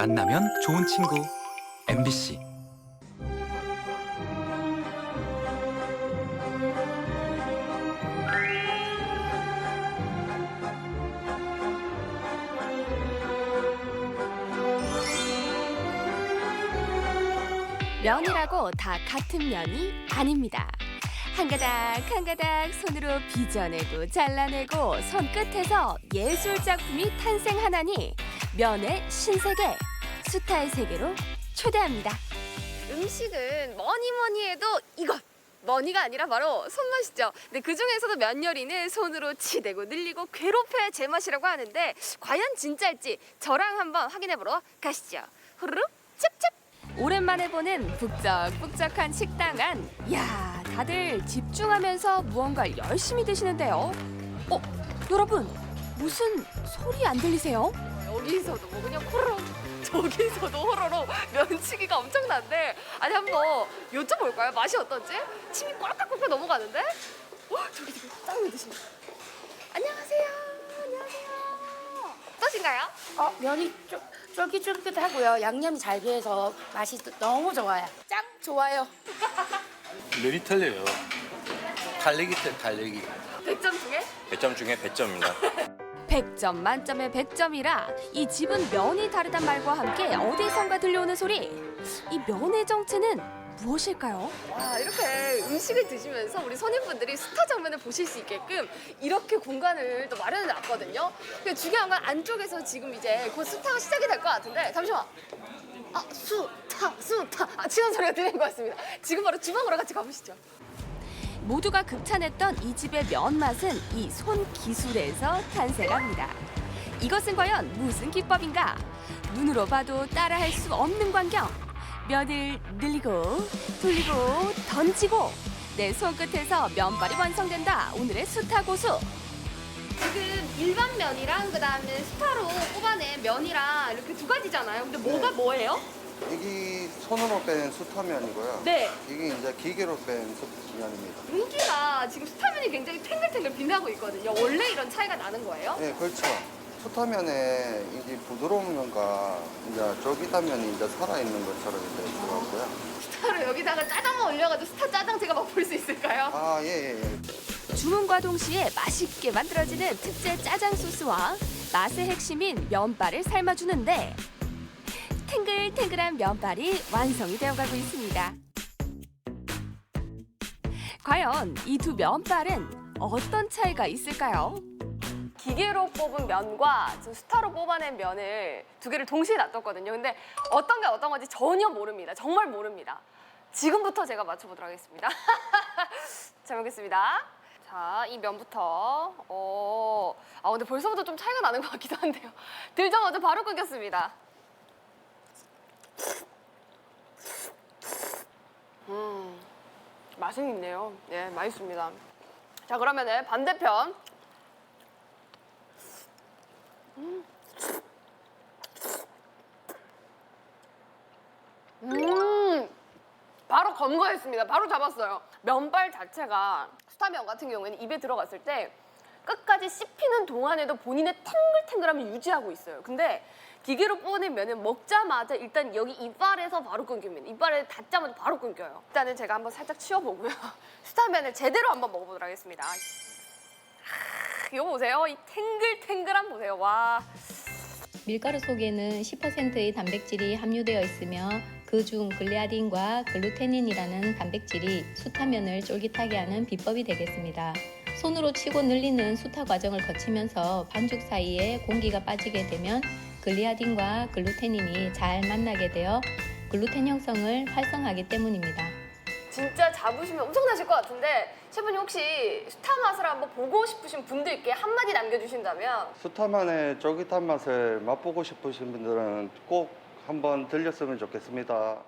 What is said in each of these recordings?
만나면 좋은 친구 MBC. 면이라고 다 같은 면이 아닙니다. 한 가닥 한 가닥 손으로 빚어내고 잘라내고 손끝에서 예술 작품이 탄생하나니 면의 신세계, 수타의 세계로 초대합니다. 음식은 뭐니 해도 이것! 머니가 아니라 바로 손맛이죠. 근데 그중에서도 면 요리는 손으로 치대고 늘리고 괴롭혀야 제맛이라고 하는데 과연 진짜일지 저랑 한번 확인해보러 가시죠. 후루룩 찝찝! 오랜만에 보는 북적북적한 식당 안. 이야, 다들 집중하면서 무언가를 열심히 드시는데요. 여러분, 무슨 소리 안 들리세요? 여기서도 뭐 그냥 호로록, 저기서도 호로록 면치기가 엄청난데, 아니 한번 여쭤볼까요? 맛이 어떤지? 침이 꼴깍꼴깍 넘어가는데? 저기 짱 드시네. 안녕하세요. 안녕하세요. 어떠신가요? 면이 쫄깃쫄깃하고요. 양념이 잘 배해서 맛이 너무 좋아요. 짱 좋아요. 면이 틀려요. 달래기 틀 달래기. 100점 중에? 100점 중에 100점입니다. 100점 만점에 100점이라 이 집은 면이 다르단 말과 함께 어디선가 들려오는 소리. 이 면의 정체는 무엇일까요? 와, 이렇게 음식을 드시면서 우리 손님분들이 스타 장면을 보실 수 있게끔 이렇게 공간을 또 마련해 놨거든요. 근데 중요한 건 안쪽에서 지금 이제 곧 스타가 시작이 될 것 같은데 잠시만. 수타. 치는 소리가 들리는 것 같습니다. 지금 바로 주방으로 같이 가보시죠. 모두가 극찬했던 이 집의 면 맛은 이 손 기술에서 탄생합니다. 이것은 과연 무슨 기법인가? 눈으로 봐도 따라할 수 없는 광경. 면을 늘리고 돌리고 던지고 내 손끝에서 면발이 완성된다. 오늘의 수타 고수. 지금 일반 면이랑 그다음에 스타로 뽑아낸 면이랑 이렇게 두 가지잖아요. 근데 뭐가 뭐예요? 이게 손으로 뺀 수타면이고요. 네. 이게 이제 기계로 뺀 수타면입니다. 윤기가 지금 스타면이 굉장히 탱글탱글 빛나고 있거든요. 원래 이런 차이가 나는 거예요? 네, 그렇죠. 수타면에 이제 부드러운 면과 이제 쫄깃한 면이 이제 살아있는 것처럼 이제 들어가고요. 스타로 여기다가 짜장을 올려가지고 스타 짜장 제가 맛볼 수 있을까요? 아, 예. 주문과 동시에 맛있게 만들어지는 특제 짜장 소스와 맛의 핵심인 면발을 삶아주는데 탱글탱글한 면발이 완성이 되어가고 있습니다. 과연 이 두 면발은 어떤 차이가 있을까요? 기계로 뽑은 면과 지금 스타로 뽑아낸 면을 두 개를 동시에 놔뒀거든요. 근데 어떤 게 어떤 건지 전혀 모릅니다. 정말 모릅니다. 지금부터 제가 맞춰보도록 하겠습니다. 잘 먹겠습니다. 자, 이 면부터. 근데 벌써부터 좀 차이가 나는 것 같기도 한데요. 들자마자 바로 끊겼습니다. 맛은 있네요. 네, 맛있습니다. 자, 그러면은 반대편. 바로 검거했습니다. 바로 잡았어요. 면발 자체가 수타면 같은 경우에는 입에 들어갔을 때 끝까지 씹히는 동안에도 본인의 탱글탱글함을 유지하고 있어요. 근데 기계로 뽑아낸 면은 먹자마자 일단 여기 이빨에서 바로 끊깁니다. 이빨에 닿자마자 바로 끊겨요. 일단은 제가 한번 살짝 치워보고요. 수타면을 제대로 한번 먹어보도록 하겠습니다. 이거 보세요. 이 탱글탱글함 보세요. 와. 밀가루 속에는 10%의 단백질이 함유되어 있으며 그중 글리아딘과 글루테닌이라는 단백질이 수타면을 쫄깃하게 하는 비법이 되겠습니다. 손으로 치고 늘리는 수타 과정을 거치면서 반죽 사이에 공기가 빠지게 되면 글리아딘과 글루테닌이 잘 만나게 되어 글루텐 형성을 활성화하기 때문입니다. 진짜 잡으시면 엄청나실 것 같은데 셰프님 혹시 수타 맛을 한번 보고 싶으신 분들께 한마디 남겨주신다면? 수타면의 쫄깃한 맛을 맛보고 싶으신 분들은 꼭 한번 들렸으면 좋겠습니다.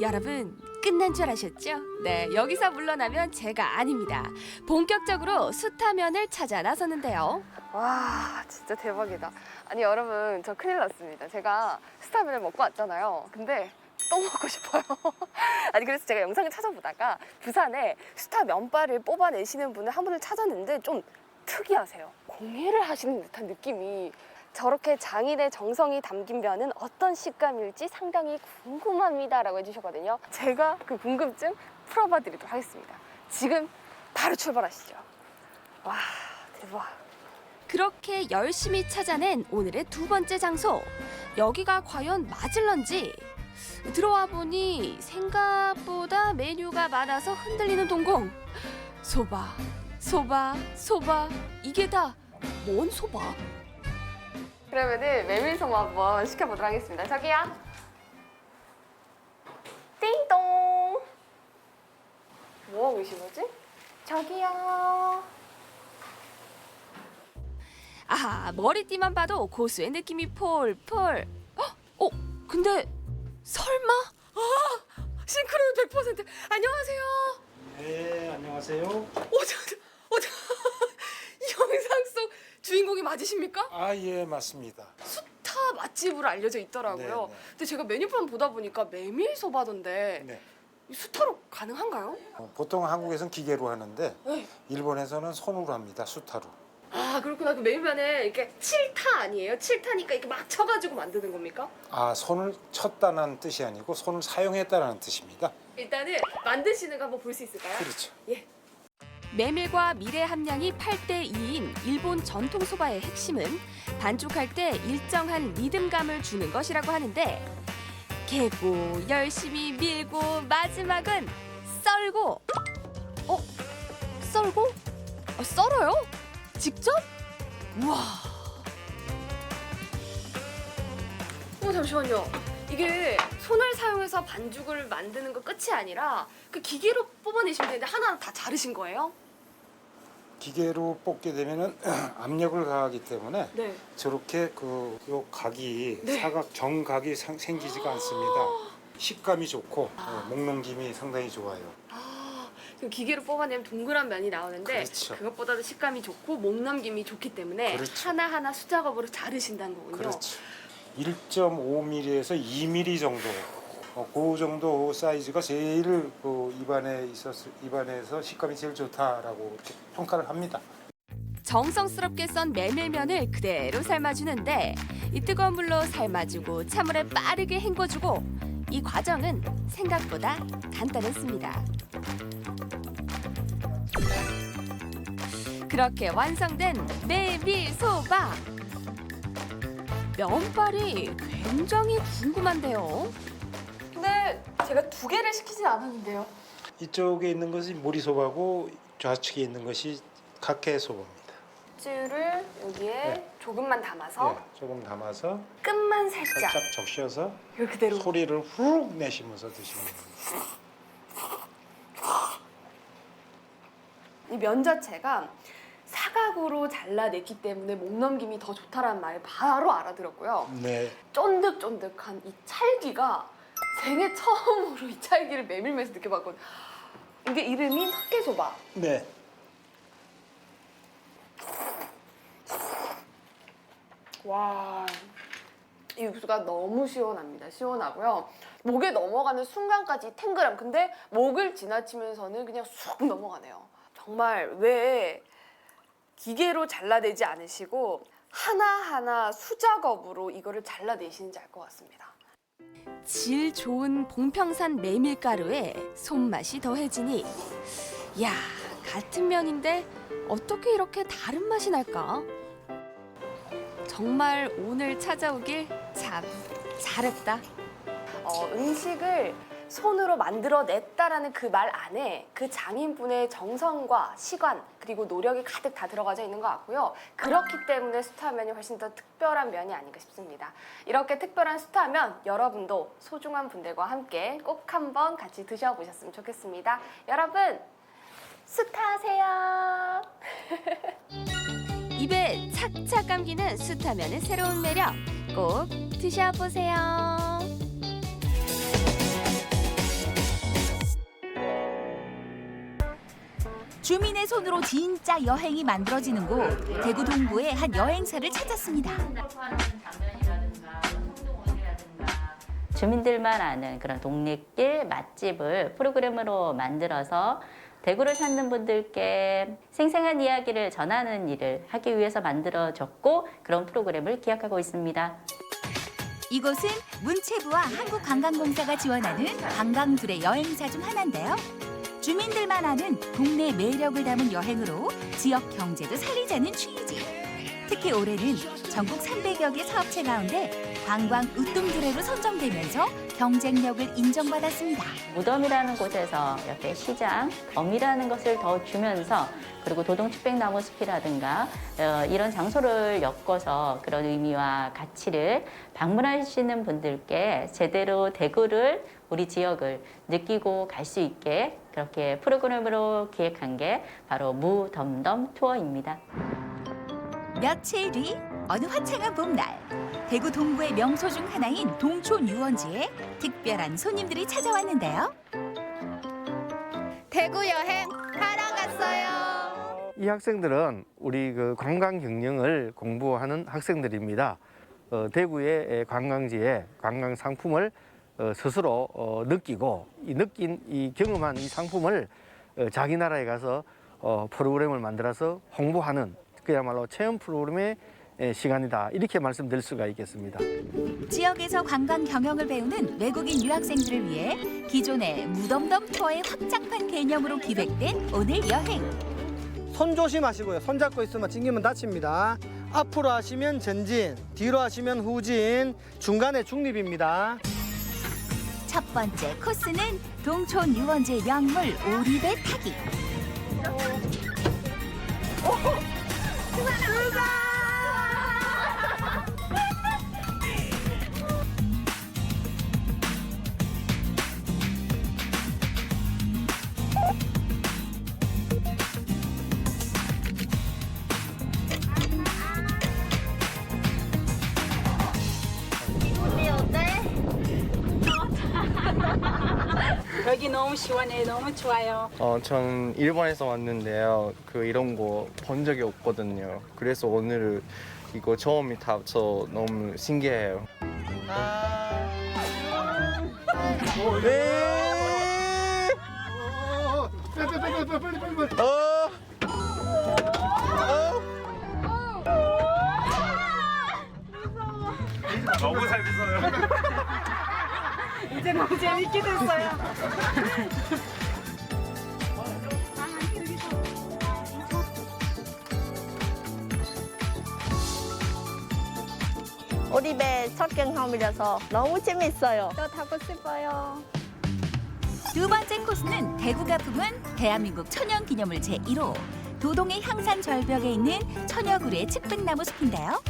여러분 끝난 줄 아셨죠? 네, 여기서 물러나면 제가 아닙니다. 본격적으로 수타면을 찾아 나섰는데요. 와, 진짜 대박이다. 아니 여러분, 저 큰일 났습니다. 제가 수타면을 먹고 왔잖아요. 근데 또 먹고 싶어요. 아니 그래서 제가 영상을 찾아보다가 부산에 수타 면발을 뽑아내시는 분을 한 분을 찾았는데 좀 특이하세요. 공예를 하시는 듯한 느낌이 저렇게 장인의 정성이 담긴 면은 어떤 식감일지 상당히 궁금합니다라고 해주셨거든요. 제가 그 궁금증 풀어봐 드리도록 하겠습니다. 지금 바로 출발하시죠. 와, 대박. 그렇게 열심히 찾아낸 오늘의 두 번째 장소. 여기가 과연 맞을런지 들어와 보니 생각보다 메뉴가 많아서 흔들리는 동공. 소바, 소바, 소바. 이게 다 뭔 소바? 그러면은 메밀소바 한번 시켜보도록 하겠습니다. 저기요. 띵동. 뭐 하고 계신 거지? 저기요. 아하, 머리띠만 봐도 고수의 느낌이 폴폴. 근데 설마? 싱크로율 100%. 안녕하세요. 네, 안녕하세요. 이 영상 속 주인공이 맞으십니까? 아, 예, 맞습니다. 수타 맛집으로 알려져 있더라고요. 네, 네. 근데 제가 메뉴판 보다 보니까 메밀소바던데 네. 이 수타로 가능한가요? 보통 한국에서는 기계로 하는데 네. 일본에서는 손으로 합니다. 수타로. 아, 그렇구나. 그 메밀판에 이렇게 칠타 아니에요? 칠타니까 이렇게 막 쳐가지고 만드는 겁니까? 아, 손을 쳤다는 뜻이 아니고 손을 사용했다는 뜻입니다. 일단은 만드시는 거 한번 볼 수 있을까요? 그렇죠. 예. 메밀과 밀의 함량이 8대 2인 일본 전통 소바의 핵심은 반죽할 때 일정한 리듬감을 주는 것이라고 하는데, 개고 열심히 밀고 마지막은 썰고. 썰고? 썰어요? 직접? 우와. 잠시만요. 이게 손을 사용해서 반죽을 만드는 거 끝이 아니라 그 기계로 뽑아내시면 되는데 하나하나 다 자르신 거예요? 기계로 뽑게 되면은 압력을 가하기 때문에 네. 저렇게 요 각이 네. 사각 정각이 생기지가 않습니다. 식감이 좋고 목넘김이 상당히 좋아요. 그 기계로 뽑아내면 동그란 면이 나오는데 그렇죠. 그것보다도 식감이 좋고 목 넘김이 좋기 때문에 그렇죠. 하나하나 수작업으로 자르신다는 거군요. 그렇죠. 1.5mm에서 2mm 정도. 그 정도 사이즈가 제일 입안에서 식감이 제일 좋다라고 이렇게 평가를 합니다. 정성스럽게 썬 메밀면을 그대로 삶아주는데 이 뜨거운 물로 삶아주고 찬물에 빠르게 헹궈주고, 이 과정은 생각보다 간단했습니다. 그렇게 완성된 메밀소바. 면발이 굉장히 궁금한데요. 근데 제가 두 개를 시키진 않았는데요. 이쪽에 있는 것이 모리소바고 좌측에 있는 것이 각해소바입니다. 찌를 여기에 네. 조금만 담아서 네, 조금 담아서 끝만 살짝 살짝 적셔서 이거 그대로. 소리를 훅 내쉬면서 드시면 됩니다. 이 면 자체가 사각으로 잘라냈기 때문에 목 넘김이 더 좋다라는 말을 바로 알아들었고요. 네, 쫀득쫀득한 이 찰기가 생애 처음으로 이 찰기를 메밀면서 느껴봤거든요. 이게 이름이 흑개소바. 네. 와, 이 육수가 너무 시원합니다. 시원하고요. 목에 넘어가는 순간까지 탱글함. 근데 목을 지나치면서는 그냥 쑥 넘어가네요. 정말 왜 기계로 잘라내지 않으시고 하나하나 수작업으로 이거를 잘라내시는지 알 것 같습니다. 질 좋은 봉평산 메밀가루에 손맛이 더해지니, 야, 같은 면인데 어떻게 이렇게 다른 맛이 날까? 정말 오늘 찾아오길 참 잘했다. 음식을 손으로 만들어냈다라는 그 말 안에 그 장인분의 정성과 시간 그리고 노력이 가득 다 들어가져 있는 것 같고요. 그렇기 때문에 수타면이 훨씬 더 특별한 면이 아닌가 싶습니다. 이렇게 특별한 수타면 여러분도 소중한 분들과 함께 꼭 한번 같이 드셔보셨으면 좋겠습니다. 여러분, 수타하세요. 입에 착착 감기는 수타면의 새로운 매력 꼭 드셔보세요. 주민의 손으로 진짜 여행이 만들어지는 곳, 대구 동구의 한 여행사를 찾았습니다. 주민들만 아는 그런 동네길 맛집을 프로그램으로 만들어서 대구를 찾는 분들께 생생한 이야기를 전하는 일을 하기 위해서 만들어졌고 그런 프로그램을 기획하고 있습니다. 이곳은 문체부와 한국관광공사가 지원하는 관광둘의 여행사 중 하나인데요. 주민들만 아는 동네 매력을 담은 여행으로 지역 경제도 살리자는 취지. 특히 올해는 전국 300여 개 사업체 가운데 관광 으뜸두레로 선정되면서 경쟁력을 인정받았습니다. 무덤이라는 곳에서 옆에 시장, 덤이라는 것을 더 주면서 그리고 도동축백나무 숲이라든가 이런 장소를 엮어서 그런 의미와 가치를 방문하시는 분들께 제대로 대구를 우리 지역을 느끼고 갈 수 있게 그렇게 프로그램으로 기획한 게 바로 무덤덤 투어입니다. 며칠 뒤 어느 화창한 봄날 대구 동구의 명소 중 하나인 동촌 유원지에 특별한 손님들이 찾아왔는데요. 대구 여행 하러 갔어요. 이 학생들은 우리 그 관광 경영을 공부하는 학생들입니다. 대구의 관광지에 관광 상품을 스스로 느끼고 이 경험한 이 상품을 자기 나라에 가서 프로그램을 만들어서 홍보하는 그야말로 체험 프로그램의 시간이다 이렇게 말씀드릴 수가 있겠습니다. 지역에서 관광 경영을 배우는 외국인 유학생들을 위해 기존의 무덤덤 투어의 확장판 개념으로 기획된 오늘 여행. 손 조심하시고요. 손 잡고 있으면 찡기면 다칩니다. 앞으로 하시면 전진, 뒤로 하시면 후진, 중간에 중립입니다. 첫 번째 코스는 동촌 유원지의 명물 오리배 타기. 여기 너무 시원해, 너무 좋아요. 전 일본에서 왔는데요. 이런 거 본 적이 없거든요. 그래서 오늘 이거 처음이 타서 너무 신기해요. 너무 재밌어요. 이제 너무 재밌게 됐어요. 오리배 첫 경험이라서 너무 재밌어요. 또 타고 싶어요. 두 번째 코스는 대구가 품은 대한민국 천연기념물 제1호 도동의 향산 절벽에 있는 천여구리의 측백나무 숲인데요.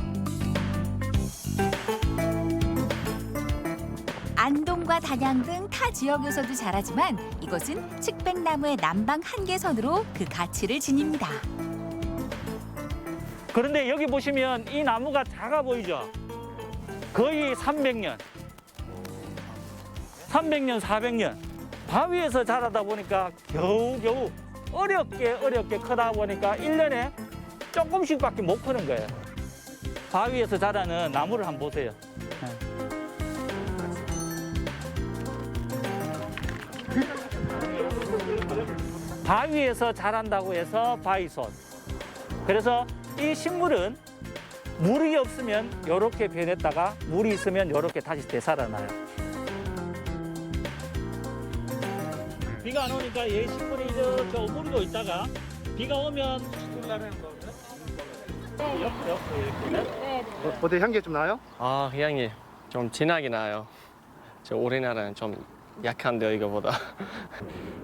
안동과 단양 등 타 지역에서도 자라지만 이곳은 측백나무의 남방 한계선으로 그 가치를 지닙니다. 그런데 여기 보시면 이 나무가 작아 보이죠? 거의 300년, 400년 바위에서 자라다 보니까 겨우겨우 어렵게 크다 보니까 1년에 조금씩밖에 못 크는 거예요. 바위에서 자라는 나무를 한번 보세요. 바위에서 자란다고 해서 바위손. 그래서 이 식물은 물이 없으면 이렇게 변했다가 물이 있으면 이렇게 다시 되살아나요. 비가 안 오니까 이 식물이 이렇게 오므리고 있다가 비가 오면 이렇게. 어때 향기 좀 나요? 향이 좀 진하게 나요. 우리나라는 좀 약한데요, 이거보다.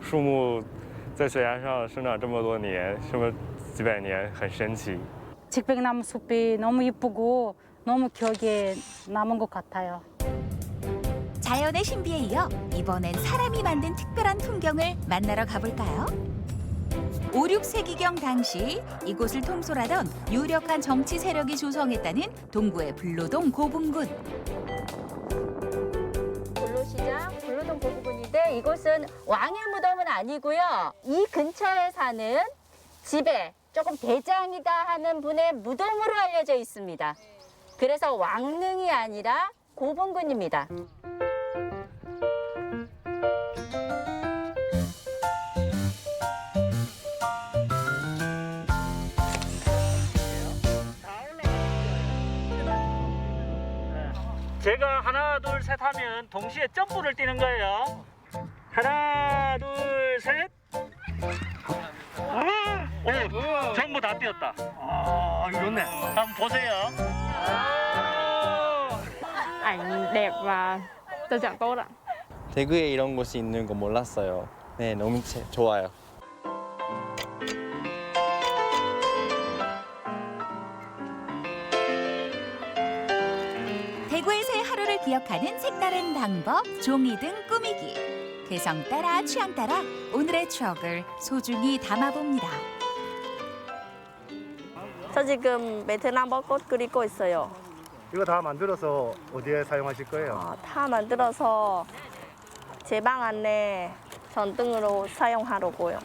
树木在悬崖上生长这么多年，生了几百年，很神奇。 측백나무 숲이 너무 이쁘고 너무 기억에 남은 것 같아요. 자연의 신비에 이어 이번엔 사람이 만든 특별한 풍경을 만나러 가볼까요? 5, 6세기경 당시 이곳을 통솔하던 유력한 정치 세력이 조성했다는 동구의 불로동 고분군. 불로시장, 불로동 고부군인데 이곳은 왕의 무덤은 아니고요. 이 근처에 사는 집에 조금 대장이다 하는 분의 무덤으로 알려져 있습니다. 그래서 왕릉이 아니라 고분군입니다. 제가 하나, 둘, 셋 하면 동시에 점프를 뛰는 거예요. 하나, 둘, 셋. 오, 전부 다 뛰었다. 아, 좋네. 한번 보세요. Ảnh đẹp và tâm trạng tốt ạ. 대구에 이런 곳이 있는 거 몰랐어요. 네, 너무 좋아요. 대구에서의 하루를 기억하는 색다른 방법, 종이 등 꾸미기. 개성 따라 취향 따라 오늘의 추억을 소중히 담아봅니다. 저 지금 베트남 벚꽃 그리고 있어요. 이거 다 만들어서 어디에 사용하실 거예요? 다 만들어서 제 방 안에 전등으로 사용하려고요.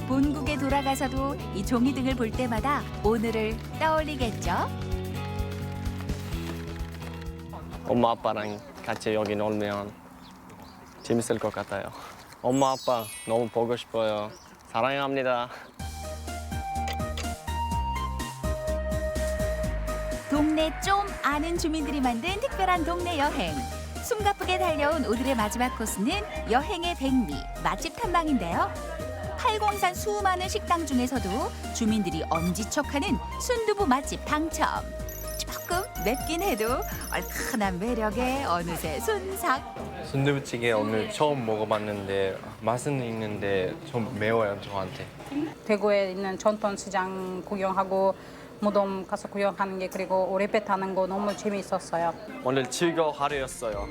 본국에 돌아가서도 이 종이 등을 볼 때마다 오늘을 떠올리겠죠? 엄마 아빠랑 같이 여기 놀면 재밌을 것 같아요. 엄마 아빠 너무 보고 싶어요. 사랑합니다. 동네 좀 아는 주민들이 만든 특별한 동네 여행. 숨가쁘게 달려온 오늘의 마지막 코스는 여행의 백미, 맛집 탐방인데요. 팔공산 수많은 식당 중에서도 주민들이 엄지척하는 순두부 맛집 당첨. 조금 맵긴 해도 얼큰한 매력에 어느새 순삭. 순두부찌개 오늘 처음 먹어봤는데 맛은 있는데 좀 매워요, 저한테. 대구에 있는 전통시장 구경하고 무덤 가서 구경하는 게 그리고 오래배 타는 거 너무 재미있었어요. 오늘 즐거운 하루였어요.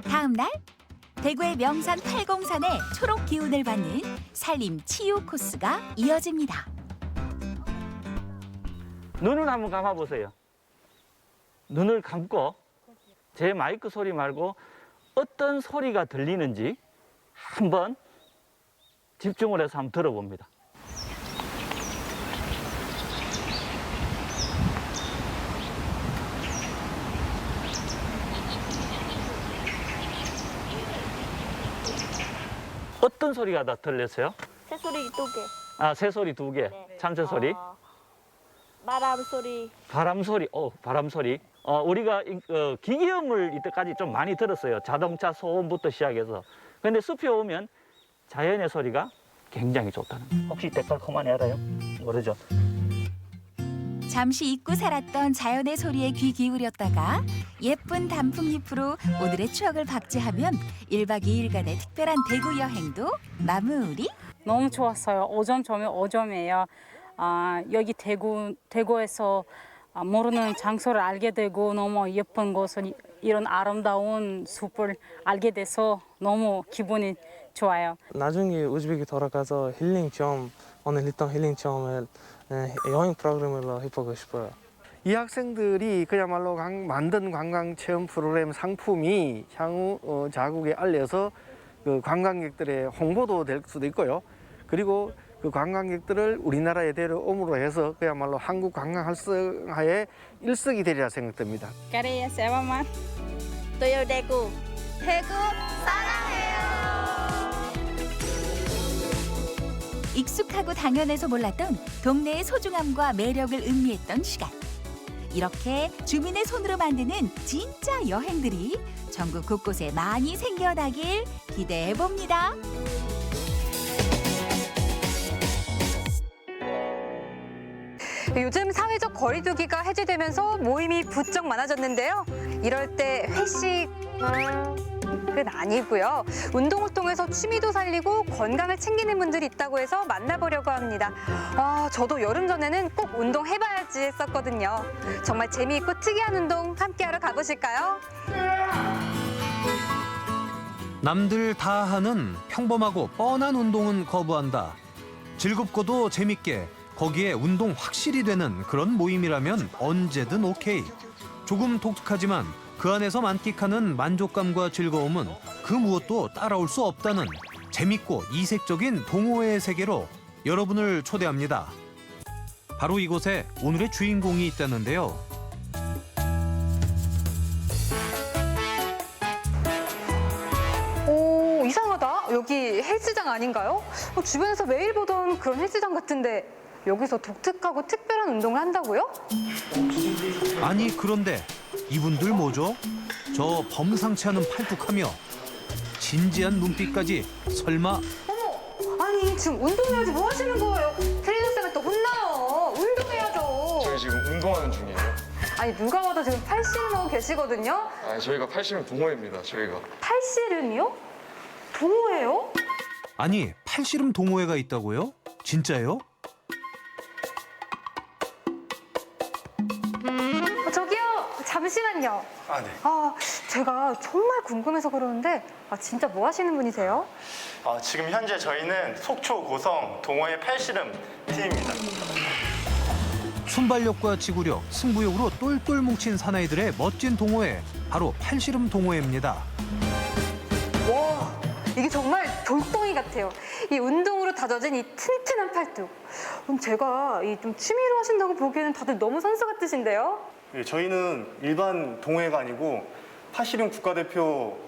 다음 날 대구의 명산 팔공산에 초록 기운을 받는 산림 치유 코스가 이어집니다. 눈을 한번 감아보세요. 눈을 감고 제 마이크 소리 말고 어떤 소리가 들리는지 한번 집중을 해서 한번 들어봅니다. 어떤 소리가 다 들렸어요? 새소리 2개. 아, 새소리 2개. 참새 소리. 바람 소리. 바람 소리. 바람 소리. 우리가 기계음을 이때까지 좀 많이 들었어요. 자동차 소음부터 시작해서. 근데 숲에 오면 자연의 소리가 굉장히 좋다는 거예요. 혹시 데칼코마니 알아요? 모르죠? 잠시 잊고 살았던 자연의 소리에 귀 기울였다가 예쁜 단풍잎으로 오늘의 추억을 박제하면 1박 2일간의 특별한 대구 여행도 마무리. 너무 좋았어요. 5점 저면 5점이에요. 여기 대구에서 모르는 장소를 알게 되고 너무 예쁜 곳을 이런 아름다운 숲을 알게 돼서 너무 기분이 좋아요. 나중에 우즈베크 돌아가서 오늘 했던 힐링 체험을 여행 프로그램으로 해보고 싶어요. 이 학생들이 그야말로 만든 관광 체험 프로그램 상품이 향후 자국에 알려서 그 관광객들의 홍보도 될 수도 있고요. 그리고 그 관광객들을 우리나라에 데려옴으로 해서 그야말로 한국 관광 활성화의 일석이 되리라 생각됩니다. Korea Sevaman. Tôi 대구. 대구 사랑해요. 익숙하고 당연해서 몰랐던 동네의 소중함과 매력을 음미했던 시간. 이렇게 주민의 손으로 만드는 진짜 여행들이 전국 곳곳에 많이 생겨나길 기대해봅니다. 요즘 사회적 거리두기가 해제되면서 모임이 부쩍 많아졌는데요. 이럴 때 회식은 아니고요. 운동을 통해서 취미도 살리고 건강을 챙기는 분들이 있다고 해서 만나보려고 합니다. 저도 여름 전에는 꼭 운동해봐야지 했었거든요. 정말 재미있고 특이한 운동 함께하러 가보실까요? 남들 다 하는 평범하고 뻔한 운동은 거부한다. 즐겁고도 재밌게 거기에 운동 확실히 되는 그런 모임이라면 언제든 오케이. 조금 독특하지만 그 안에서 만끽하는 만족감과 즐거움은 그 무엇도 따라올 수 없다는 재밌고 이색적인 동호회의 세계로 여러분을 초대합니다. 바로 이곳에 오늘의 주인공이 있다는데요. 오, 이상하다. 여기 여기 헬스장 아닌가요? 주변에서 매일 보던 그런 헬스장 같은데 여기서 독특하고 특별한 운동을 한다고요? 아니 그런데 이분들 뭐죠? 저 범상치 않은 팔뚝하며 진지한 눈빛까지 설마 어머! 아니 지금 운동해야지 뭐 하시는 거예요? 트레이너쌤한테 혼나요. 운동해야죠. 저희 지금 운동하는 중이에요. 아니 누가 와도 지금 팔씨름하고 계시거든요. 아, 저희가 팔씨름 동호회입니다. 저희가. 팔씨름이요? 동호회요? 아니 팔씨름 동호회가 있다고요? 진짜요? 저기요 잠시만요. 아, 네. 제가 정말 궁금해서 그러는데 진짜 뭐 하시는 분이세요? 지금 현재 저희는 속초 고성 동호회 팔씨름 팀입니다. 순발력과 지구력, 승부욕으로 똘똘 뭉친 사나이들의 멋진 동호회, 바로 팔씨름 동호회입니다. 와, 이게 정말 돌덩이 같아요. 이 운동으로 다져진 이 튼튼한 팔뚝. 그럼 제가 좀 취미로 하신다고 보기에는 다들 너무 선수 같으신데요? 네, 저희는 일반 동호회가 아니고 팔씨름 국가대표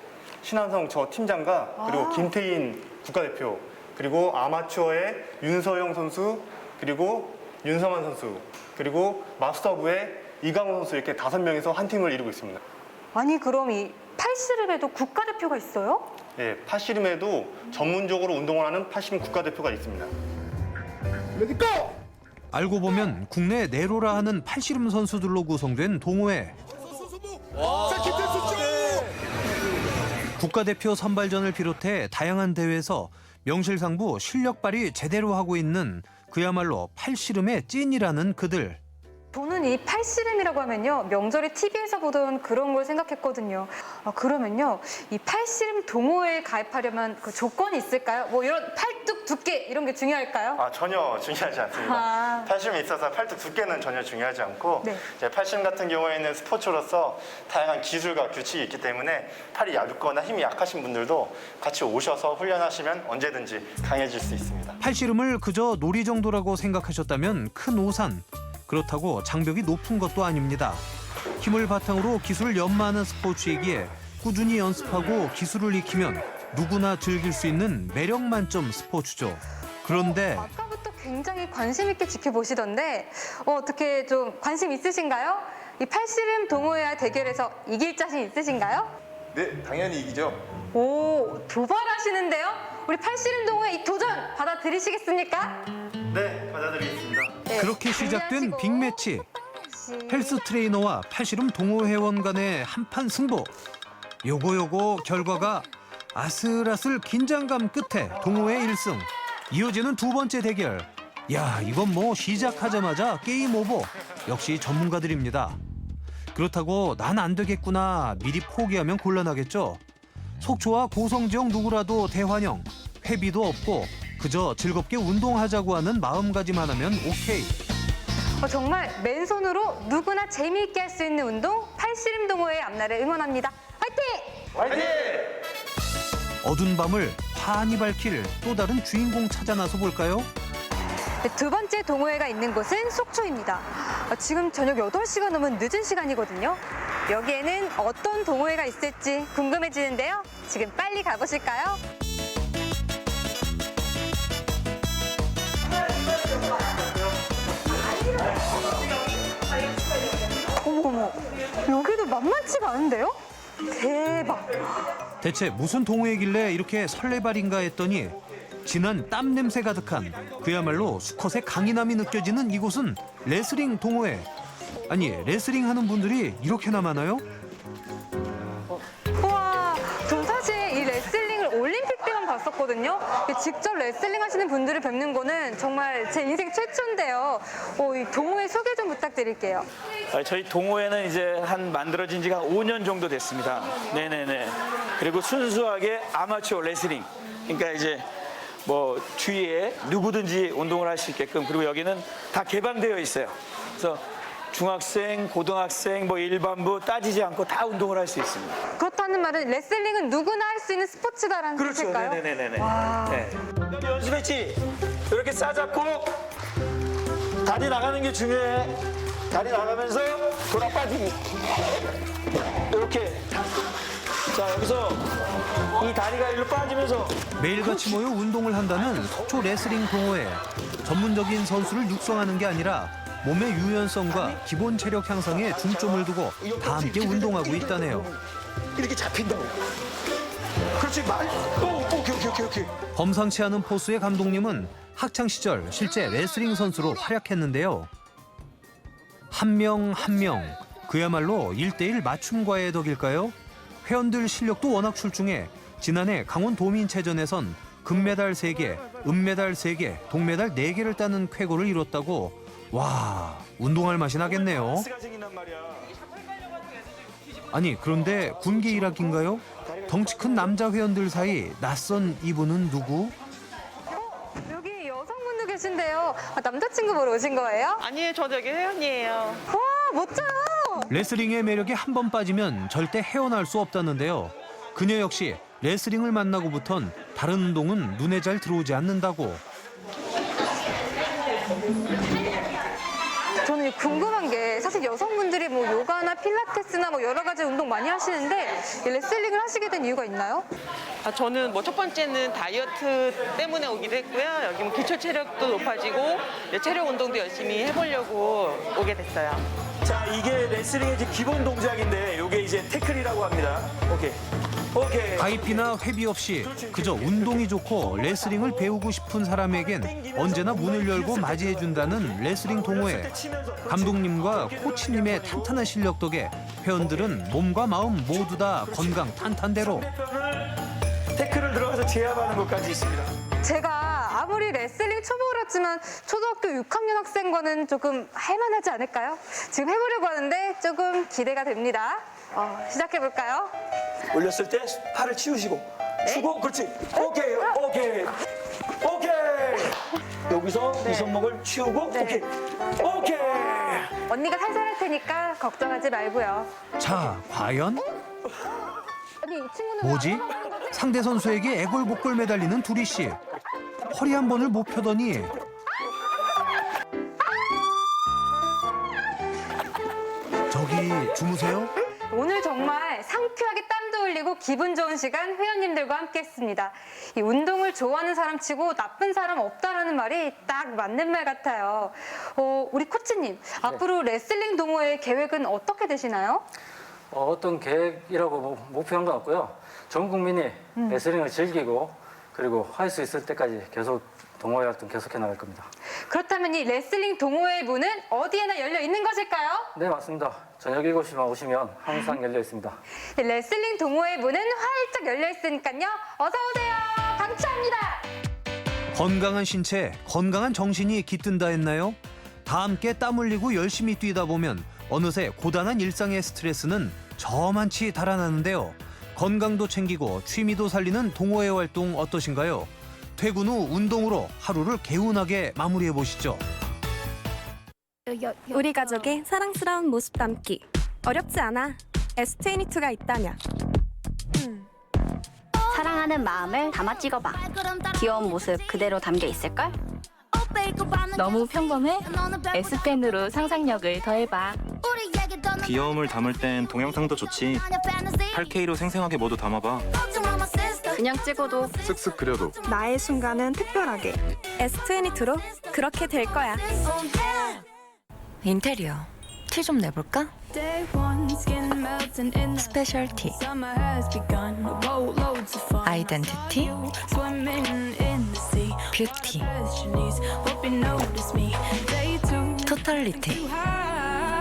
신한성 저 팀장과 그리고 김태인 국가대표 그리고 아마추어의 윤서영 선수 그리고 윤성환 선수 그리고 마스터부의 이강호 선수 이렇게 5명이서 한 팀을 이루고 있습니다. 아니 그럼 이 팔씨름에도 국가대표가 있어요? 네, 팔씨름에도 전문적으로 운동을 하는 팔씨름 국가대표가 있습니다. 알고 보면 국내 내로라 하는 팔씨름 선수들로 구성된 동호회. 국가대표 선발전을 비롯해 다양한 대회에서 명실상부 실력 발휘 제대로 하고 있는 그야말로 팔씨름의 찐이라는 그들. 저는 이 팔씨름이라고 하면요 명절에 TV에서 보던 그런 걸 생각했거든요. 그러면요 이 팔씨름 동호회에 가입하려면 그 조건이 있을까요? 뭐 이런 팔뚝 두께 이런 게 중요할까요? 전혀 중요하지 않습니다. 팔씨름에 있어서 팔뚝 두께는 전혀 중요하지 않고 이제 팔씨름 같은 경우에는 스포츠로서 다양한 기술과 규칙이 있기 때문에 팔이 얇거나 힘이 약하신 분들도 같이 오셔서 훈련하시면 언제든지 강해질 수 있습니다. 팔씨름을 그저 놀이 정도라고 생각하셨다면 큰 오산. 그렇다고 장벽이 높은 것도 아닙니다. 힘을 바탕으로 기술을 연마하는 스포츠이기에 꾸준히 연습하고 기술을 익히면 누구나 즐길 수 있는 매력 만점 스포츠죠. 그런데 아까부터 굉장히 관심 있게 지켜보시던데 어떻게 좀 관심 있으신가요? 이 팔씨름 동호회와 대결에서 이길 자신 있으신가요? 네, 당연히 이기죠. 오, 도발하시는데요? 우리 팔씨름 동호회 이 도전 받아들이시겠습니까? 네, 받아드리겠습니다. 그렇게 시작된 빅매치. 헬스 트레이너와 팔씨름 동호회원 간의 한판 승부. 요거 결과가 아슬아슬 긴장감 끝에 동호회 1승. 이어지는 두 번째 대결. 야, 이건 뭐 시작하자마자 게임 오버. 역시 전문가들입니다. 그렇다고 난 안 되겠구나 미리 포기하면 곤란하겠죠. 속초와 고성 지역 누구라도 대환영. 회비도 없고 그저 즐겁게 운동하자고 하는 마음가짐 하나면 오케이. 정말 맨손으로 누구나 재미있게 할 수 있는 운동 팔씨름 동호회의 앞날을 응원합니다. 화이팅! 화이팅! 어두운 밤을 환히 밝힐 또 다른 주인공 찾아 나서 볼까요? 두 번째 동호회가 있는 곳은 속초입니다. 지금 저녁 8시가 넘은 늦은 시간이거든요. 여기에는 어떤 동호회가 있을지 궁금해지는데요. 지금 빨리 가보실까요? 어머, 여기도 만만치가 않은데요? 대박! 대체 무슨 동호회길래 이렇게 설레발인가 했더니 진한 땀 냄새 가득한 그야말로 수컷의 강인함이 느껴지는 이곳은 레슬링 동호회. 아니 레슬링 하는 분들이 이렇게나 많아요? 우와, 전 사실 이 레슬링을 올림픽 때만 봤었거든요. 직접 레슬링 하시는 분들을 뵙는 거는 정말 제 인생 최초인데요. 이 동호회 소개 좀 부탁드릴게요. 저희 동호회는 이제 만들어진 지가 5년 정도 됐습니다. 네네네. 그리고 순수하게 아마추어 레슬링. 그러니까 이제 뭐 주위에 누구든지 운동을 할 수 있게끔, 그리고 여기는 다 개방되어 있어요. 그래서 중학생, 고등학생, 뭐 일반부 따지지 않고 다 운동을 할 수 있습니다. 그렇다는 말은 레슬링은 누구나 할 수 있는 스포츠다라는 뜻일까요? 그렇죠. 네네네네. 네. 연습했지? 이렇게 싸잡고 다리 나가는 게 중요해. 다리 나가면서 돌아 빠지기. 이렇게 자, 여기서 이 다리가 일로 빠지면서 매일같이 모여 운동을 한다는 속초 레슬링 동호회. 전문적인 선수를 육성하는 게 아니라 몸의 유연성과 기본 체력 향상에 중점을 두고 다 함께 운동하고 있다네요. 이렇게 잡힌다고. 그렇지, 오케이. 범상치 않은 포스의 감독님은 학창 시절 실제 레슬링 선수로 활약했는데요. 한 명 한 명 그야말로 1대1 맞춤과의 덕일까요? 회원들 실력도 워낙 출중해 지난해 강원 도민체전에선 금메달 3개, 은메달 3개, 동메달 4개를 따는 쾌거를 이뤘다고. 와, 운동할 맛이 나겠네요. 아니, 그런데 군기 일학인가요? 덩치 큰 남자 회원들 사이 낯선 이분은 누구? 여기 여성분도 계신데요. 남자친구 보러 오신 거예요? 아니에요, 저도 여기 회원이에요. 와, 멋져요. 레슬링의 매력에 한 번 빠지면 절대 헤어날 수 없다는데요. 그녀 역시 레슬링을 만나고부턴 다른 운동은 눈에 잘 들어오지 않는다고. 저는 궁금한 게 사실 여성분들이 뭐 요가나 필라테스나 뭐 여러 가지 운동 많이 하시는데 이 레슬링을 하시게 된 이유가 있나요? 저는 뭐 첫 번째는 다이어트 때문에 오기도 했고요. 여기 뭐 기초 체력도 높아지고 체력 운동도 열심히 해보려고 오게 됐어요. 자, 이게 레슬링의 이제 기본 동작인데 이게 이제 태클이라고 합니다. 오케이. 가입비나 회비 없이 그저 운동이 좋고 레슬링을 배우고 싶은 사람에겐 언제나 문을 열고 맞이해준다는 레슬링 동호회. 감독님과 코치님의 탄탄한 실력 덕에 회원들은 몸과 마음 모두 다 건강 탄탄대로. 태클을 들어가서 제압하는 것까지 있습니다. 제가 아무리 레슬링 초보였지만 초등학교 6학년 학생과는 조금 할만하지 않을까요? 지금 해보려고 하는데 조금 기대가 됩니다. 시작해볼까요? 올렸을 때 팔을 치우시고 주고 그렇지. 오케이. 여기서 이 손목을 치우고 오케이. 언니가 살살 할 테니까 걱정하지 말고요. 자, 과연? 아니, 이 친구는 뭐지? 상대 선수에게 애걸복걸 매달리는 두리 씨. 허리 한 번을 못 펴더니 저기 주무세요? 오늘 정말 상쾌하게 땀도 흘리고 기분 좋은 시간 회원님들과 함께 했습니다. 이 운동을 좋아하는 사람 치고 나쁜 사람 없다라는 말이 딱 맞는 말 같아요. 우리 코치님, 앞으로 레슬링 동호회 계획은 어떻게 되시나요? 어떤 계획이라고 목표한 건 없고요. 전 국민이 레슬링을 즐기고 그리고 할 수 있을 때까지 계속 동호회 활동 계속해 나갈 겁니다. 그렇다면 이 레슬링 동호회 문은 어디에나 열려 있는 것일까요? 네, 맞습니다. 저녁 7시만 오시면 항상 열려 있습니다. 레슬링 동호회 문은 활짝 열려 있으니까요. 어서 오세요. 강추합니다. 건강한 신체, 건강한 정신이 깃든다 했나요? 다 함께 땀 흘리고 열심히 뛰다 보면 어느새 고단한 일상의 스트레스는 저만치 달아나는데요. 건강도 챙기고 취미도 살리는 동호회 활동 어떠신가요? 퇴근 후 운동으로 하루를 개운하게 마무리해 보시죠. 우리 가족의 사랑스러운 모습 담기. 어렵지 않아. S22가 있다면. 사랑하는 마음을 담아 찍어봐. 귀여운 모습 그대로 담겨 있을걸? 너무 평범해? S펜으로 상상력을 더해봐. 귀여움을 담을 땐 동영상도 좋지. 8K로 생생하게 모두 담아봐. 그냥 찍어도 쓱쓱 그려도 나의 순간은 특별하게. S22로 그렇게 될 거야. 인테리어 티 좀 내볼까? 스페셜티 아이덴티티 뷰티 토탈리티.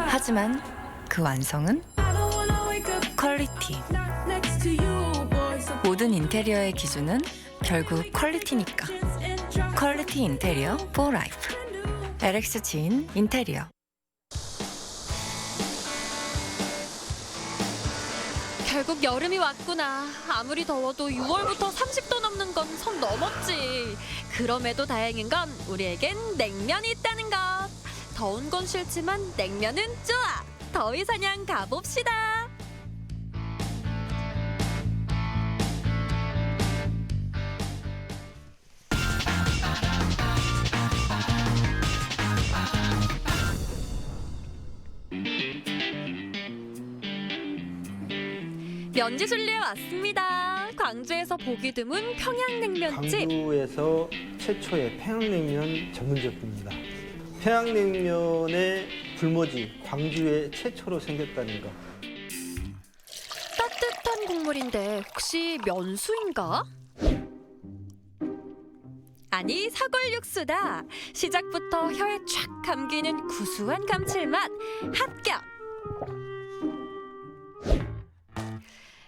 하지만 그 완성은 퀄리티. 모든 인테리어의 기준은 결국 퀄리티니까. 퀄리티 인테리어 for life. LX 지인 인테리어. 결국 여름이 왔구나. 아무리 더워도 6월부터 30도 넘는 건 선 넘었지. 그럼에도 다행인 건 우리에겐 냉면이 있다는 것. 더운 건 싫지만 냉면은 좋아. 더위 사냥 가봅시다. 면지순례에 왔습니다. 광주에서 보기 드문 평양냉면집. 광주에서 최초의 평양냉면 전문점입니다. 평양냉면의 불모지 광주에 최초로 생겼다는 거. 따뜻한 국물인데 혹시 면수인가? 아니, 사골 육수다. 시작부터 혀에 촥 감기는 구수한 감칠맛. 합격!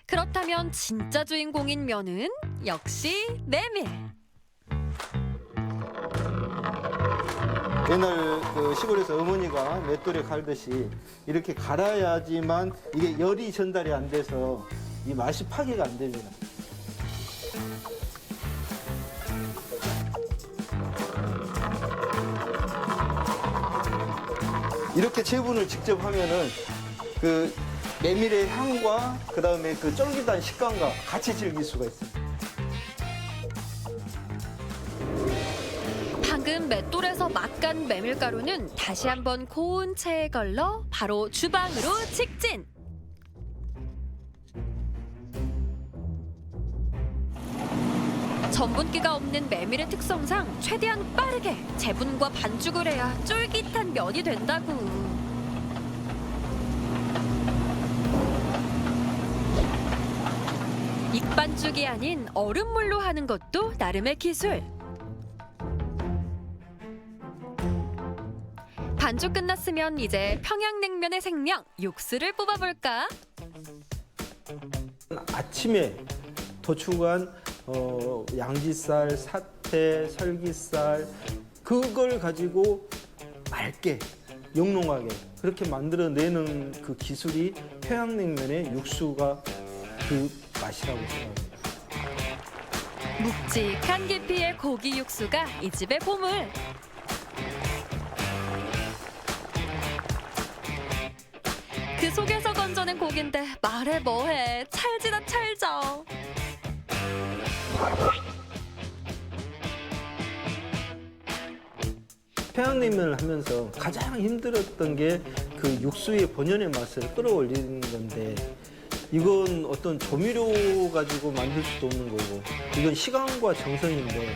그렇다면 진짜 주인공인 면은 역시 메밀. 옛날 그 시골에서 어머니가 맷돌에 갈듯이 이렇게 갈아야지만 이게 열이 전달이 안 돼서 이 맛이 파괴가 안 됩니다. 이렇게 재분을 직접 하면은 그 메밀의 향과 그 다음에 그 쫄깃한 식감과 같이 즐길 수가 있습니다. 방금 맷돌에서 막간 메밀가루는 다시 한번 고운 체에 걸러 바로 주방으로 직진. 전분기가 없는 메밀의 특성상 최대한 빠르게 재분과 반죽을 해야 쫄깃한 면이 된다고. 익반죽이 아닌 얼음물로 하는 것도 나름의 기술. 반죽 끝났으면 이제 평양냉면의 생명 육수를 뽑아볼까? 아침에 도축한 양지살, 사태, 설기살 그걸 가지고 맑게 영롱하게 그렇게 만들어내는 그 기술이 평양냉면의 육수가 그 맛이라고 생각합니다. 묵직한 깊이의 고기 육수가 이 집의 보물. 그 속에서 건져낸 고기인데 말해 뭐해. 찰지다 찰져. 평양냉면을 하면서 가장 힘들었던 게 그 육수의 본연의 맛을 끌어올리는 건데 이건 어떤 조미료 가지고 만들 수도 없는 거고 이건 시간과 정성인데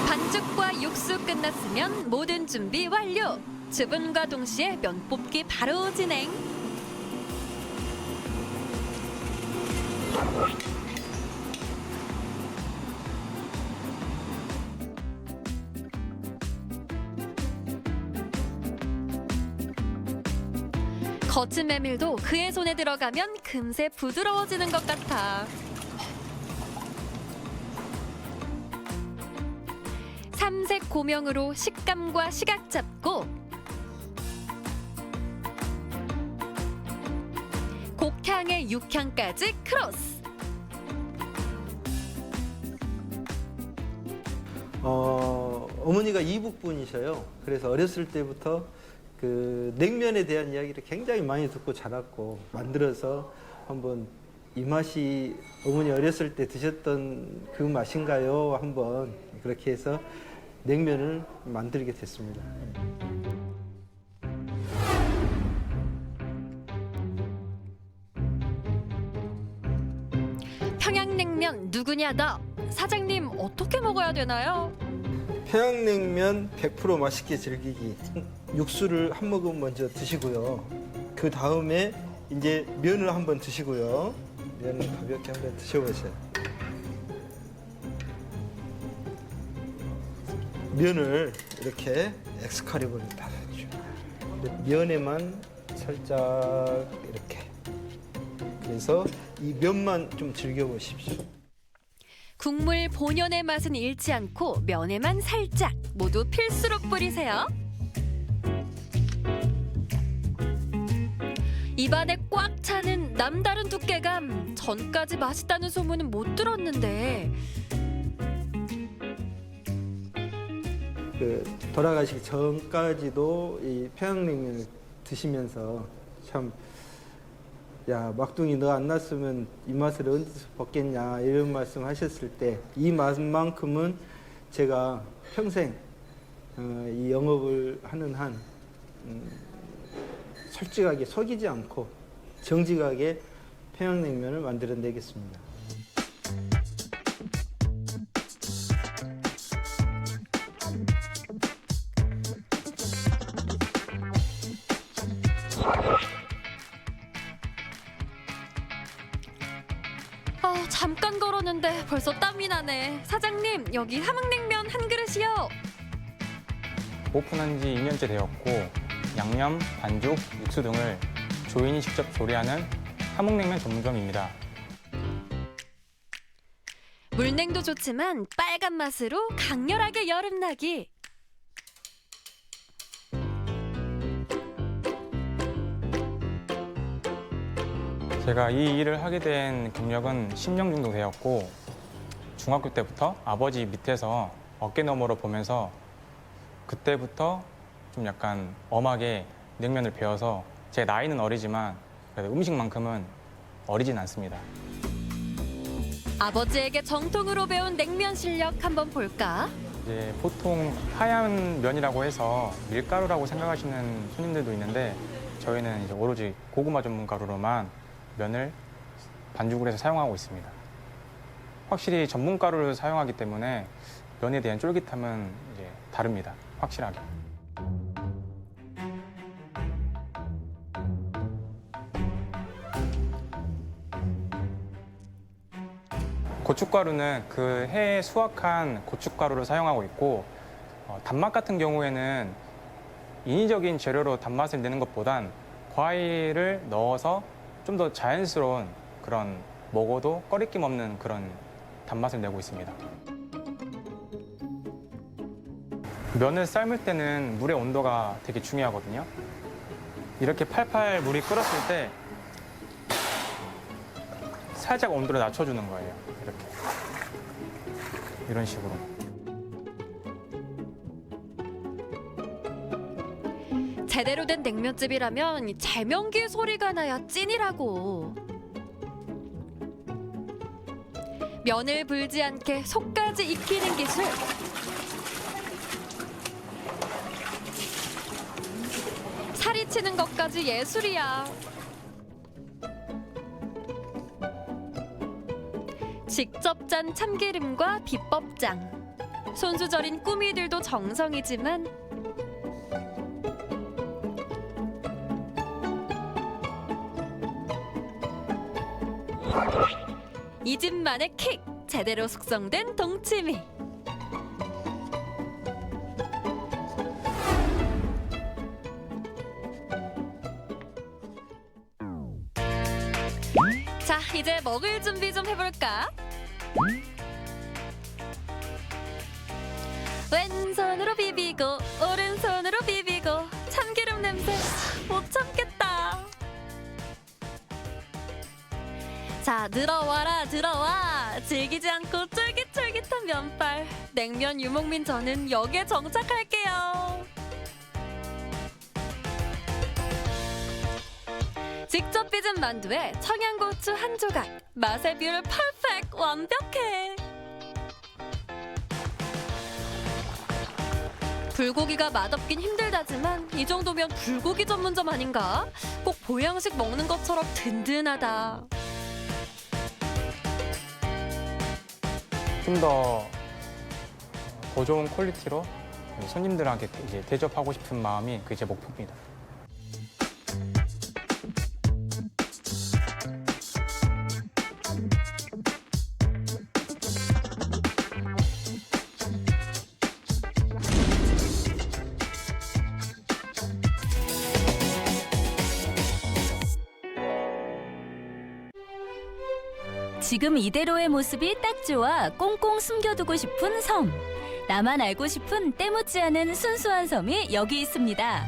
반죽과 육수 끝났으면 모든 준비 완료. 주분과 동시에 면 뽑기 바로 진행. 거친 메밀도 그의 손에 들어가면 금세 부드러워지는 것 같아. 삼색 고명으로 식감과 시각 잡고 곡향의 육향까지 크로스. 어머니가 이북 분이셔요. 그래서 어렸을 때부터 그 냉면에 대한 이야기를 굉장히 많이 듣고 자랐고 만들어서 한번 이 맛이 어머니 어렸을 때 드셨던 그 맛인가요? 한번 그렇게 해서 냉면을 만들게 됐습니다. 평양냉면 누구냐 너? 사장님 어떻게 먹어야 되나요? 평양냉면 100% 맛있게 즐기기. 육수를 한 모금 먼저 드시고요. 그 다음에 이제 면을 한번 드시고요. 면을 가볍게 한번 드셔보세요. 면을 이렇게 엑스칼리버를 달아주죠. 면에만 살짝 이렇게. 그래서 이 면만 좀 즐겨보십시오. 국물 본연의 맛은 잃지 않고 면에만 살짝 모두 필수로 뿌리세요. 입안에 꽉 차는 남다른 두께감. 전까지 맛있다는 소문은 못 들었는데 그 돌아가시기 전까지도 이 평양냉면을 드시면서 참 야, 막둥이 너 안 났으면 이 맛을 어디서 벗겠냐 이런 말씀 하셨을 때 이 맛만큼은 제가 평생 이 영업을 하는 한 솔직하게 속이지 않고 정직하게 평양냉면을 만들어내겠습니다. 잠깐 걸었는데 벌써 땀이 나네. 사장님, 여기 함흥냉면 한 그릇이요. 오픈한 지 2년째 되었고 양념, 반죽, 육수 등을 조인이 직접 조리하는 함흥냉면 전문점입니다. 물냉도 좋지만 빨간 맛으로 강렬하게 여름나기. 제가 이 일을 하게 된 경력은 10년 정도 되었고 중학교 때부터 아버지 밑에서 어깨너머로 보면서 그때부터 좀 약간 엄하게 냉면을 배워서 제 나이는 어리지만 그래도 음식만큼은 어리진 않습니다. 아버지에게 정통으로 배운 냉면 실력 한번 볼까? 이제 보통 하얀 면이라고 해서 밀가루라고 생각하시는 손님들도 있는데 저희는 이제 오로지 고구마 전문 가루로만 면을 반죽을 해서 사용하고 있습니다. 확실히 전문 가루를 사용하기 때문에 면에 대한 쫄깃함은 이제 다릅니다. 확실하게. 고춧가루는 그 해에 수확한 고춧가루를 사용하고 있고 단맛 같은 경우에는 인위적인 재료로 단맛을 내는 것보단 과일을 넣어서 좀 더 자연스러운 그런 먹어도 꺼리낌 없는 그런 단맛을 내고 있습니다. 면을 삶을 때는 물의 온도가 되게 중요하거든요. 이렇게 팔팔 물이 끓었을 때 살짝 온도를 낮춰주는 거예요. 이렇게. 이런 식으로. 제대로 된 냉면집이라면 제명기 소리가 나야 찐이라고. 면을 불지 않게 속까지 익히는 기술. 살이 치는 것까지 예술이야. 직접 짠 참기름과 비법장. 손수 절인 꾸미들도 정성이지만 이 집만의 킥! 제대로 숙성된 동치미. 자, 이제 먹을 준비 좀 해볼까? 왼손으로 비비고 오른손으로 비비고 참기름 냄새 못 참겠다. 자, 들어와라 들어와. 질기지 않고 쫄깃쫄깃한 면발. 냉면 유목민 저는 여기에 정착할게요. 직접 빚은 만두에 청양고추 한 조각. 맛의 비율 퍼펙트 완벽해. 불고기가 맛없긴 힘들다지만 이 정도면 불고기 전문점 아닌가? 꼭 보양식 먹는 것처럼 든든하다. 좀 더 좋은 퀄리티로 손님들한테 이제 대접하고 싶은 마음이 그게 제 목표입니다. 지금 이대로의 모습이 딱 좋아 꽁꽁 숨겨두고 싶은 섬. 나만 알고 싶은 때묻지 않은 순수한 섬이 여기 있습니다.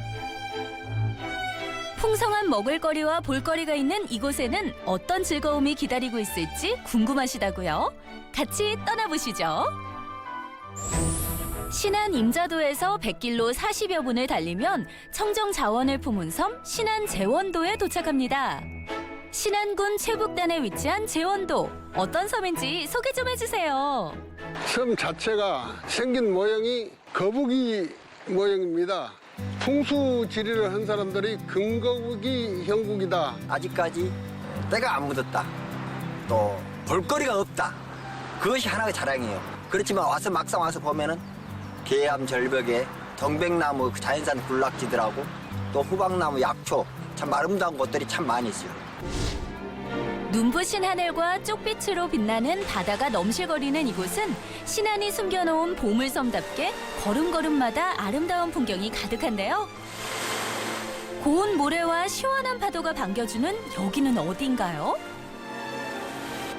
풍성한 먹을거리와 볼거리가 있는 이곳에는 어떤 즐거움이 기다리고 있을지 궁금하시다고요? 같이 떠나보시죠. 신안 임자도에서 100길로 40여 분을 달리면 청정 자원을 품은 섬 신안 제원도에 도착합니다. 신안군 최북단에 위치한 제원도, 어떤 섬인지 소개 좀 해주세요. 섬 자체가 생긴 모양이 거북이 모양입니다. 풍수지리를 한 사람들이 금거북이 형국이다. 아직까지 때가 안 묻었다. 또 볼거리가 없다. 그것이 하나의 자랑이에요. 그렇지만 막상 와서 보면은 계암 절벽에 동백나무 자연산 군락지들하고 또 후박나무 약초 참 아름다운 곳들이 참 많이 있어요. 눈부신 하늘과 쪽빛으로 빛나는 바다가 넘실거리는 이곳은 신안이 숨겨놓은 보물섬답게 걸음걸음마다 아름다운 풍경이 가득한데요. 고운 모래와 시원한 파도가 반겨주는 여기는 어딘가요?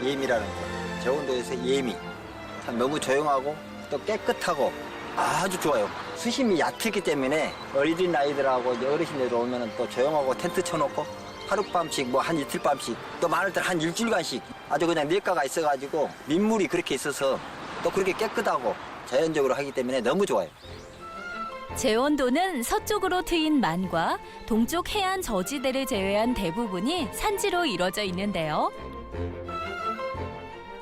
예미라는 곳. 제원도에서 예미. 참 너무 조용하고 또 깨끗하고 아주 좋아요. 수심이 얕기 때문에 어린 아이들하고 어르신들 오면 또 조용하고 텐트 쳐놓고 하룻밤씩 뭐 한 이틀밤씩 또 많을 때는 한 일주일간씩 아주 그냥 냇가가 있어가지고 민물이 그렇게 있어서 또 그렇게 깨끗하고 자연적으로 하기 때문에 너무 좋아요. 제원도는 서쪽으로 트인 만과 동쪽 해안 저지대를 제외한 대부분이 산지로 이뤄져 있는데요.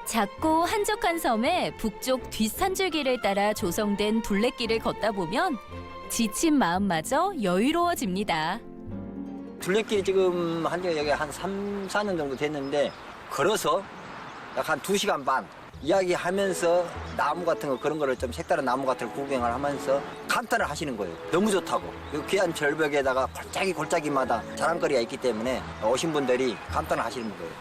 작고 한적한 섬의 북쪽 뒷산줄기를 따라 조성된 둘레길을 걷다 보면 지친 마음마저 여유로워집니다. 둘레길이 지금 여기 한 3, 4년 정도 됐는데 걸어서 약 한 2시간 반 이야기하면서 나무 같은 거 그런 거를 좀 색다른 나무 같은 거 구경을 하면서 감탄을 하시는 거예요. 너무 좋다고. 그 귀한 절벽에다가 골짜기마다 자랑거리가 있기 때문에 오신 분들이 감탄을 하시는 거예요.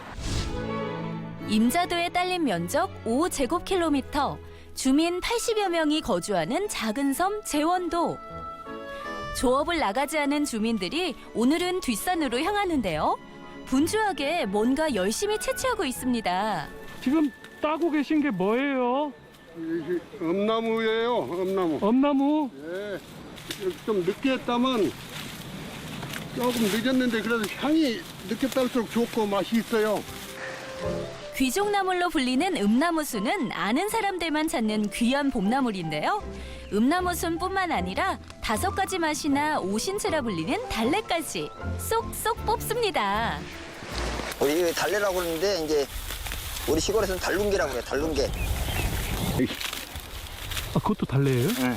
임자도에 딸린 면적 5제곱킬로미터, 주민 80여 명이 거주하는 작은 섬 제원도. 조업을 나가지 않은 주민들이 오늘은 뒷산으로 향하는데요. 분주하게 뭔가 열심히 채취하고 있습니다. 지금 따고 계신 게 뭐예요? 엄나무예요, 엄나무. 엄나무? 예. 좀 늦게 했다면 조금 늦었는데 그래도 향이 늦게 딸수록 좋고 맛이 있어요. 귀족나물로 불리는 음나무순은 아는 사람들만 찾는 귀한 봄나물인데요. 음나무순뿐만 아니라 5가지 맛이나 오신채라 불리는 달래까지 쏙쏙 뽑습니다. 우리 달래라고 그러는데 이제 우리 시골에서는 달룽개라고 그래요. 달룽개. 아, 그것도 달래예요? 네.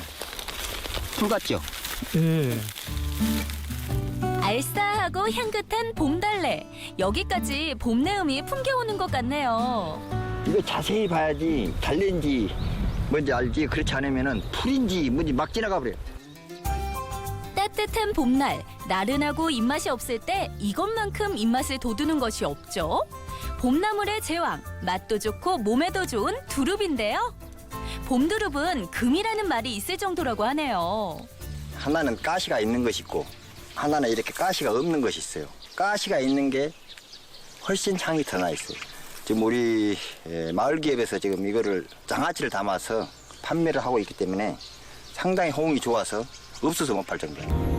풀 같죠? 예. 알싸하고 향긋한 봄달래. 여기까지 봄 내음이 풍겨오는 것 같네요. 이거 자세히 봐야지 달래인지 뭔지 알지. 그렇지 않으면은 풀인지 뭔지 막 지나가 버려요. 따뜻한 봄날, 나른하고 입맛이 없을 때 이것만큼 입맛을 돋우는 것이 없죠. 봄나물의 제왕, 맛도 좋고 몸에도 좋은 두릅인데요. 봄두릅은 금이라는 말이 있을 정도라고 하네요. 하나는 가시가 있는 것이 있고 하나는 이렇게 가시가 없는 것이 있어요. 가시가 있는 게 훨씬 향이 더 나 있어요. 지금 우리 마을 기업에서 지금 이거를 장아찌를 담아서 판매를 하고 있기 때문에 상당히 호응이 좋아서 없어서 못 팔 정도예요.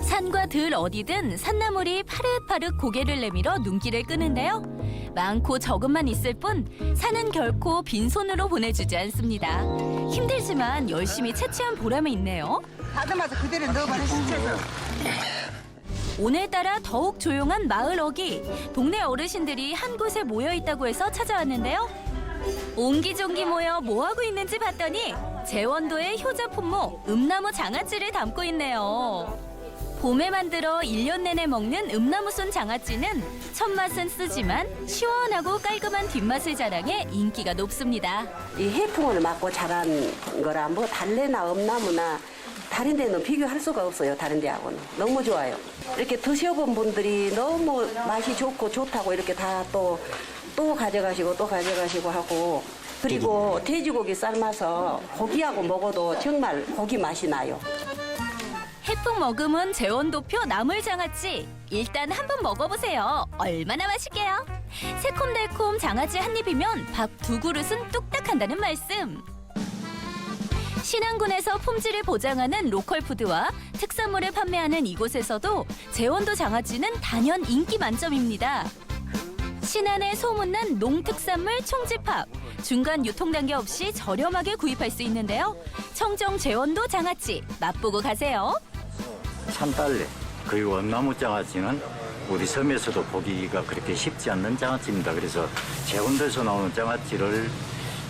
산과 들 어디든 산나물이 파릇파릇 고개를 내밀어 눈길을 끄는데요. 많고 적음만 있을 뿐 산은 결코 빈손으로 보내주지 않습니다. 힘들지만 열심히 채취한 보람이 있네요. 다듬어서 그대로 넣어버려 시켜서. 오늘따라 더욱 조용한 마을 어기. 동네 어르신들이 한 곳에 모여 있다고 해서 찾아왔는데요. 옹기종기 모여 뭐하고 있는지 봤더니 제원도의 효자품목 음나무 장아찌를 담고 있네요. 봄에 만들어 1년 내내 먹는 음나무순 장아찌는 첫맛은 쓰지만 시원하고 깔끔한 뒷맛을 자랑해 인기가 높습니다. 이 해풍을 맞고 자란 거라 뭐 달래나 음나무나 다른 데는 비교할 수가 없어요. 다른 데하고는. 너무 좋아요. 이렇게 드셔본 분들이 너무 맛이 좋고 좋다고 이렇게 다 또 가져가시고 하고 그리고 돼지고기 삶아서 고기하고 먹어도 정말 고기 맛이 나요. 해풍 머금은 제원도표 나물장아찌. 일단 한번 먹어보세요. 얼마나 맛있게요? 새콤달콤 장아찌 한 입이면 밥 2그릇은 뚝딱 한다는 말씀. 신안군에서 품질을 보장하는 로컬 푸드와 특산물을 판매하는 이곳에서도 제원도 장아찌는 단연 인기 만점입니다. 신안의 소문난 농특산물 총집합. 중간 유통 단계 없이 저렴하게 구입할 수 있는데요. 청정 제원도 장아찌 맛보고 가세요. 산달래 그리고 엄나무 장아찌는 우리 섬에서도 보기가 그렇게 쉽지 않는 장아찌입니다. 그래서 제원도에서 나오는 장아찌를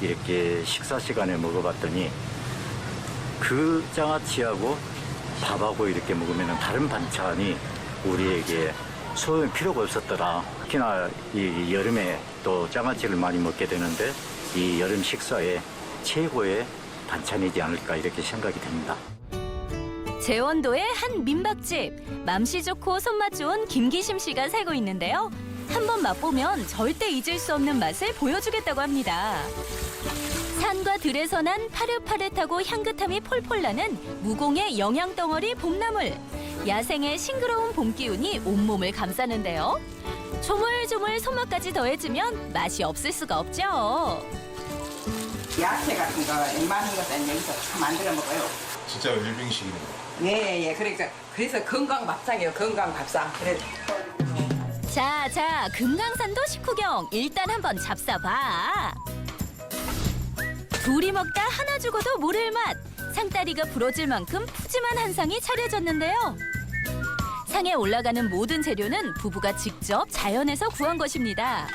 이렇게 식사 시간에 먹어봤더니 그 장아찌하고 밥하고 이렇게 먹으면 다른 반찬이 우리에게 소용이 필요가 없었더라. 특히나 이 여름에 또 장아찌를 많이 먹게 되는데 이 여름 식사에 최고의 반찬이지 않을까 이렇게 생각이 됩니다. 제원도의 한 민박집. 맘씨 좋고 손맛 좋은 김기심 씨가 살고 있는데요. 한번 맛보면 절대 잊을 수 없는 맛을 보여주겠다고 합니다. 산과 들에서 난 파릇파릇하고 향긋함이 폴폴 나는 무공의 영양덩어리 봄나물. 야생의 싱그러운 봄 기운이 온몸을 감싸는데요. 조물조물 손맛까지 더해지면 맛이 없을 수가 없죠. 야채 같은 거 웬만한 것은 여기서 다 만들어 먹어요. 진짜 일빙식이네요. 예. 그래서 건강 밥상이에요. 건강 밥상. 그래. 자, 금강산도 식후경 일단 한번 잡숴봐. 둘이 먹다 하나 죽어도 모를 맛. 상다리가 부러질 만큼 푸짐한 한상이 차려졌는데요. 상에 올라가는 모든 재료는 부부가 직접 자연에서 구한 것입니다.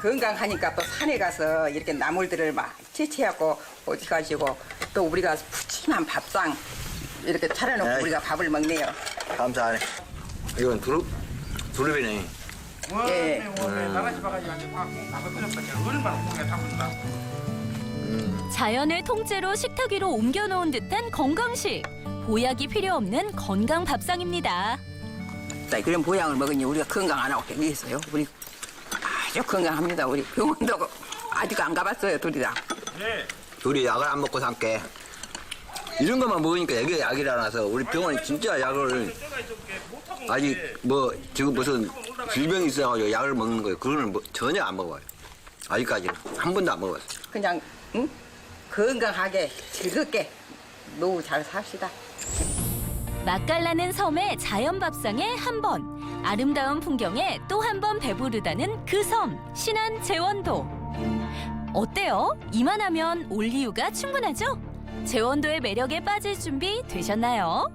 건강하니까 또 산에 가서 이렇게 나물들을 막 채취하고 어디 가시고 또 우리가 푸짐한 밥상 이렇게 차려놓고 에이. 우리가 밥을 먹네요. 감사하네. 이건 두릅이네. 예. 자연을 통째로 식탁 위로 옮겨놓은 듯한 건강식. 보약이 필요 없는 건강 밥상입니다. 자, 그런 보양을 먹으니 우리가 건강 안 하고 되겠어요. 우리 아주 건강합니다. 우리 병원도 아직 안 가봤어요, 둘이 다. 둘이 약을 안 먹고 산게. 이런 것만 먹으니까 이게 약이라서 우리 병원이 진짜 약을 아직 뭐 지금 무슨 질병이 있어가지고 약을 먹는 거예요. 그거는 전혀 안 먹어요. 아직까지는 한 번도 안 먹었어요. 그냥 건강하게 즐겁게 노후 잘 삽시다. 맛깔나는 섬의 자연 밥상에 한 번, 아름다운 풍경에 또 한 번 배부르다는 그 섬, 신안 제원도. 어때요? 이만하면 올 이유가 충분하죠? 제원도의 매력에 빠질 준비 되셨나요?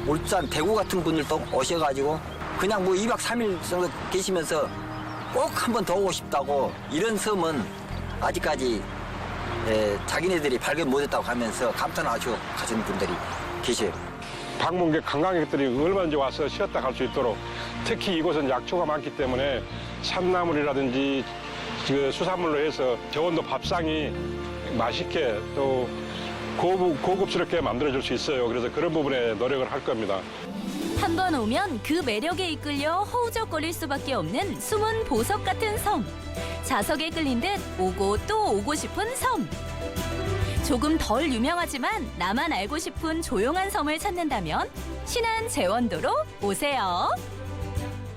울산, 대구 같은 분들도 오셔가지고 그냥 뭐 2박 3일 정도 계시면서 꼭 한 번 더 오고 싶다고 이런 섬은 아직까지 자기네들이 발견 못했다고 하면서 감탄하시고 가시는 분들이 계세요. 방문객 관광객들이 얼마든지 와서 쉬었다 갈 수 있도록 특히 이곳은 약초가 많기 때문에 산나물이라든지 수산물로 해서 제원도 밥상이 맛있게 또 고급스럽게 만들어줄 수 있어요. 그래서 그런 부분에 노력을 할 겁니다. 한 번 오면 그 매력에 이끌려 허우적거릴 수밖에 없는 숨은 보석 같은 섬. 자석에 끌린 듯 오고 또 오고 싶은 섬. 조금 덜 유명하지만 나만 알고 싶은 조용한 섬을 찾는다면 신안 제원도로 오세요.